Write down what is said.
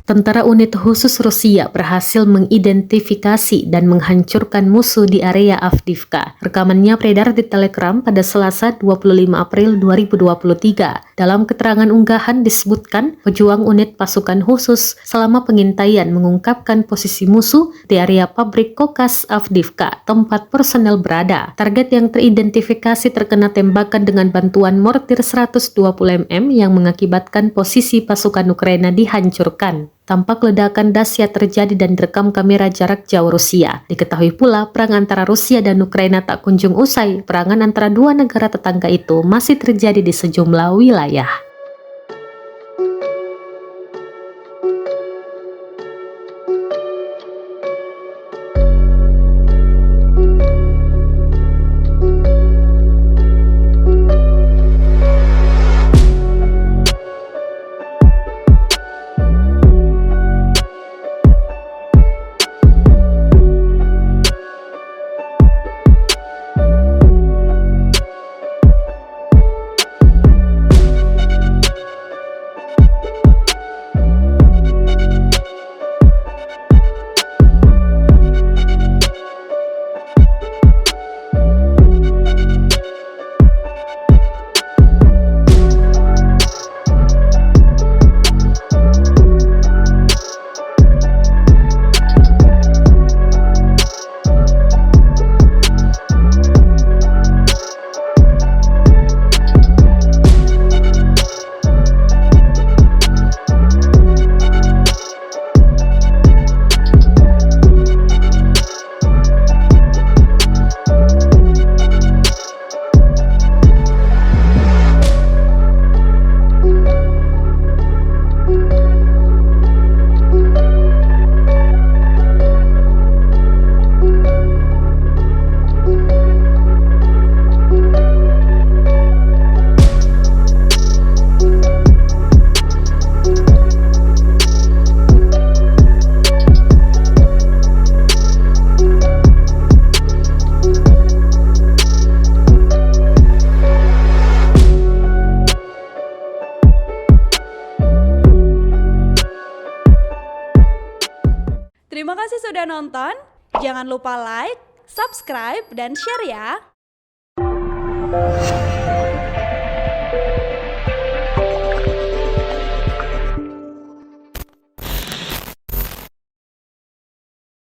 Tentara Unit Khusus Rusia berhasil mengidentifikasi dan menghancurkan musuh di area Avdiivka. Rekamannya beredar di Telegram pada Selasa 25 April 2023. Dalam keterangan unggahan disebutkan, pejuang unit pasukan khusus selama pengintaian mengungkapkan posisi musuh di area pabrik kokas Avdiivka, tempat personel berada. Target yang teridentifikasi terkena tembakan dengan bantuan mortir 120 mm yang mengakibatkan posisi pasukan Ukraina dihancurkan. Tampak ledakan dahsyat terjadi dan direkam kamera jarak jauh Rusia. Diketahui pula, perang antara Rusia dan Ukraina tak kunjung usai. Perangan antara dua negara tetangga itu masih terjadi di sejumlah wilayah. Terima kasih sudah nonton. Jangan lupa like, subscribe, dan share ya.